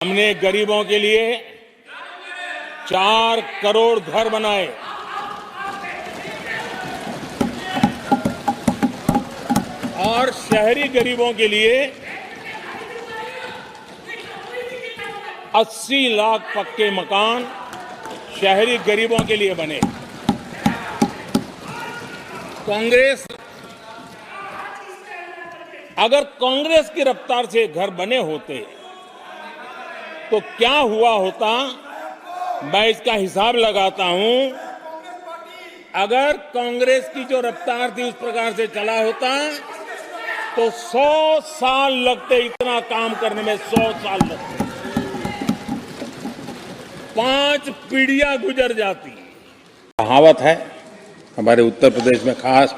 हमने गरीबों के लिए 4 करोड़ घर बनाए। और शहरी गरीबों के लिए 80 लाख पक्के मकान शहरी गरीबों के लिए बने। अगर कांग्रेस की रफ्तार से घर बने होते तो क्या हुआ होता, मैं इसका हिसाब लगाता हूं। अगर कांग्रेस की जो रफ्तार थी उस प्रकार से चला होता तो 100 साल लगते, इतना काम करने में 100 साल लगते, 5 पीढ़ियां गुजर जाती। कहावत है हमारे उत्तर प्रदेश में, खास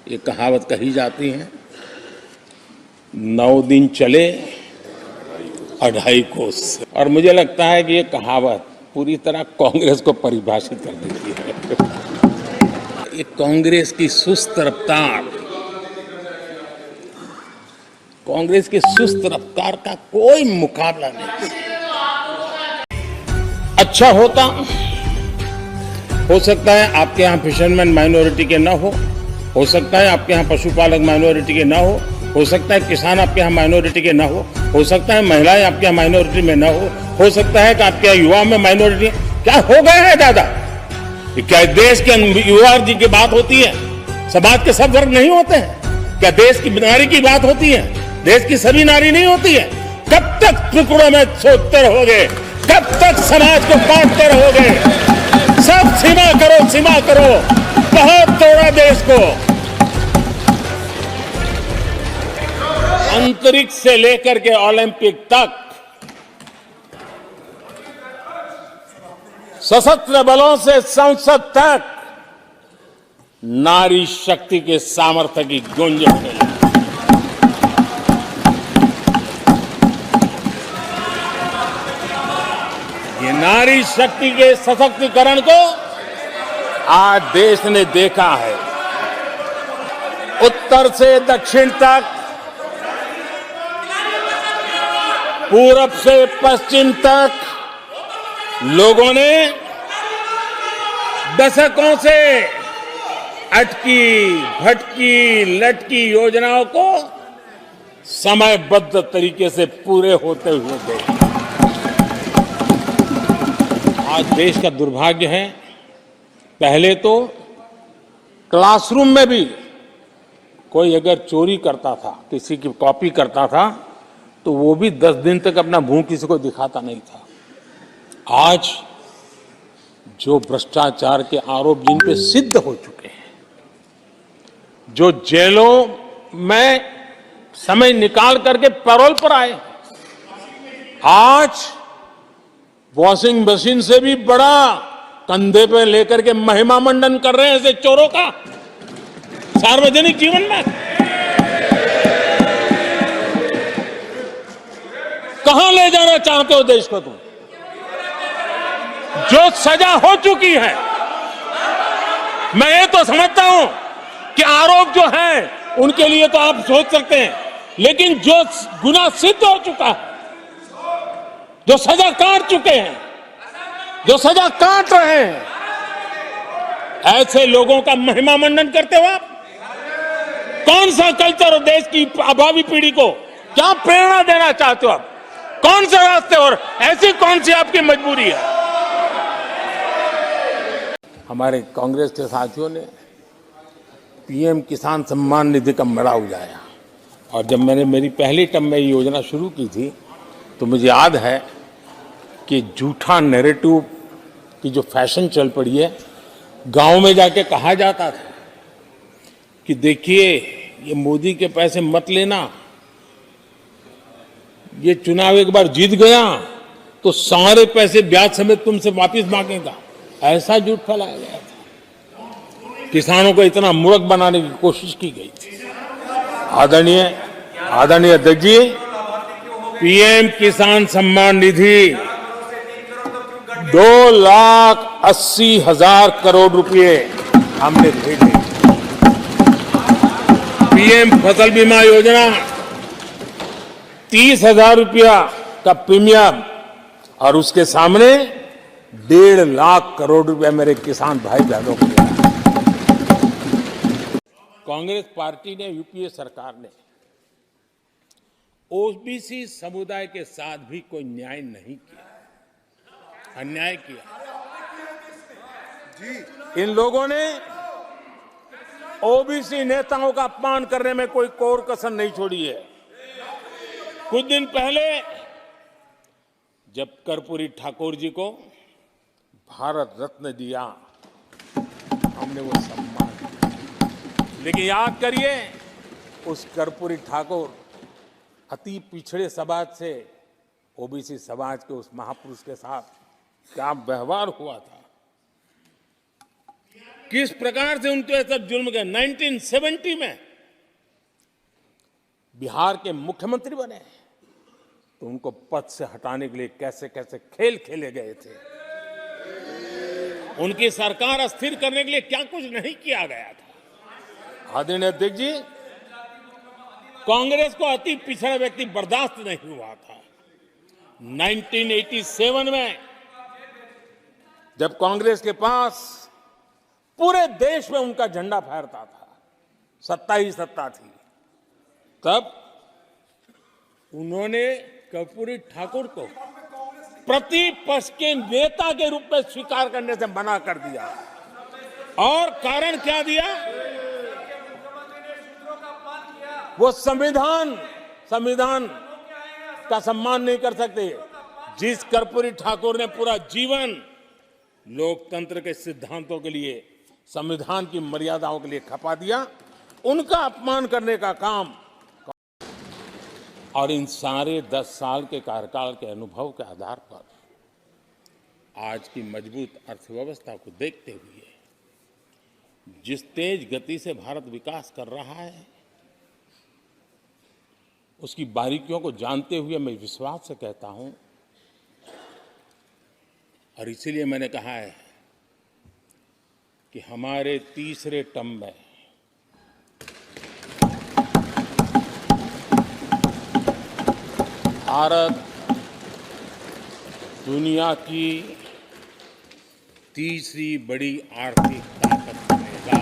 ये कहावत कही जाती है, 9 दिन चले 2.5 कोस। और मुझे लगता है कि ये कहावत पूरी तरह कांग्रेस को परिभाषित कर देती है। ये कांग्रेस की सुस्त रफ्तार, कांग्रेस की सुस्त रफ्तार का कोई मुकाबला नहीं। अच्छा होता, हो सकता है आपके यहां फिशरमैन माइनॉरिटी के ना हो सकता है आपके यहां पशुपालक माइनॉरिटी के ना हो सकता है किसान आपके यहाँ माइनॉरिटी के ना हो सकता है महिलाएं आपके यहाँ माइनॉरिटी में ना हो सकता है कि आपके यहाँ युवा में माइनॉरिटी। क्या हो गया है दादा? क्या देश के युवा जी की बात होती है? समाज के सब वर्ग नहीं होते हैं? क्या देश की नारी की बात होती है? देश की सभी नारी नहीं होती है? कब तक टुकड़ों में छोड़ते रहोगे? कब तक समाज को बांटते रहोगे? सब सीमा करो, सीमा करो। बहुत तोड़ा देश को, अंतरिक्ष से लेकर के ओलंपिक तक, सशस्त्र बलों से संसद तक नारी शक्ति के सामर्थ्य की गूंज है। ये नारी शक्ति के सशक्तिकरण को आज देश ने देखा है। उत्तर से दक्षिण तक, पूरब से पश्चिम तक लोगों ने दशकों से अटकी भटकी लटकी योजनाओं को समयबद्ध तरीके से पूरे होते हुए देखा। आज देश का दुर्भाग्य है, पहले तो क्लासरूम में भी कोई अगर चोरी करता था, किसी की कॉपी करता था, तो वो भी 10 दिन तक अपना मुंह किसी को दिखाता नहीं था। आज जो भ्रष्टाचार के आरोप जिन पे सिद्ध हो चुके हैं, जो जेलों में समय निकाल करके पैरोल पर आए, आज वॉशिंग मशीन से भी बड़ा कंधे पे लेकर के महिमा मंडन कर रहे हैं ऐसे चोरों का सार्वजनिक जीवन में। कहां ले जाना चाहते हो देश को तुम? जो सजा हो चुकी है, मैं ये तो समझता हूं कि आरोप जो है उनके लिए तो आप सोच सकते हैं, लेकिन जो गुनाह सिद्ध हो चुका है, जो सजा काट चुके हैं, जो सजा काट रहे हैं, ऐसे लोगों का महिमा मंडन करते हो आप? कौन सा कल्चर और देश की भावी पीढ़ी को क्या प्रेरणा देना चाहते हो आप? कौन से रास्ते और ऐसी कौन सी आपकी मजबूरी है? हमारे कांग्रेस के साथियों ने पीएम किसान सम्मान निधि का मड़ा उड़ाया, और जब मैंने मेरी पहली टर्म में ये योजना शुरू की थी तो मुझे याद है कि झूठा नैरेटिव की जो फैशन चल पड़ी है, गांव में जाके कहा जाता था कि देखिए ये मोदी के पैसे मत लेना, ये चुनाव एक बार जीत गया तो सारे पैसे ब्याज समेत तुमसे वापस मांगेगा। ऐसा झूठ फैलाया गया था, किसानों को इतना मूर्ख बनाने की कोशिश की गई थी। आदरणीय अध्यक्ष जी, पीएम किसान सम्मान निधि 2,80,000 करोड़ रुपए हमने भेजे। पीएम फसल बीमा योजना 30,000 रुपया का प्रीमियम और उसके सामने 1.5 लाख करोड़ रुपए मेरे किसान भाई बहनों को दिया। कांग्रेस पार्टी ने, यूपीए सरकार ने ओबीसी समुदाय के साथ भी कोई न्याय नहीं किया, अन्याय किया। इन लोगों ने ओबीसी नेताओं का अपमान करने में कोई कोर कसर नहीं छोड़ी है। कुछ दिन पहले जब कर्पूरी ठाकुर जी को भारत रत्न दिया, हमने वो सम्मान किया। लेकिन याद करिए, उस कर्पूरी ठाकुर अति पिछड़े समाज से ओबीसी समाज के उस महापुरुष के साथ क्या व्यवहार हुआ था, किस प्रकार से उनके साथ जुल्म किया। 1970 में बिहार के मुख्यमंत्री बने तो उनको पद से हटाने के लिए कैसे कैसे खेल खेले गए थे। उनकी सरकार अस्थिर करने के लिए क्या कुछ नहीं किया गया था। आदरणीय अध्यक्ष जी, कांग्रेस को अति पिछड़ा व्यक्ति बर्दाश्त नहीं हुआ था। 1987 में जब कांग्रेस के पास पूरे देश में उनका झंडा फहरता था, सत्ता ही सत्ता थी, तब उन्होंने कर्पूरी ठाकुर को प्रतिपक्ष के नेता के रूप में स्वीकार करने से मना कर दिया। और कारण क्या दिया? वो संविधान का सम्मान नहीं कर सकते। जिस कर्पूरी ठाकुर ने पूरा जीवन लोकतंत्र के सिद्धांतों के लिए, संविधान की मर्यादाओं के लिए खपा दिया, उनका अपमान करने का काम। और इन सारे 10 साल के कार्यकाल के अनुभव के आधार पर आज की मजबूत अर्थव्यवस्था को देखते हुए, जिस तेज गति से भारत विकास कर रहा है, उसकी बारीकियों को जानते हुए मैं विश्वास से कहता हूं, और इसीलिए मैंने कहा है कि हमारे तीसरे टर्म में भारत दुनिया की तीसरी बड़ी आर्थिक ताकत बनेगा।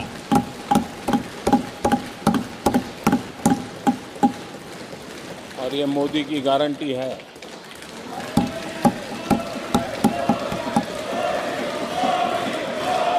और ये मोदी की गारंटी है।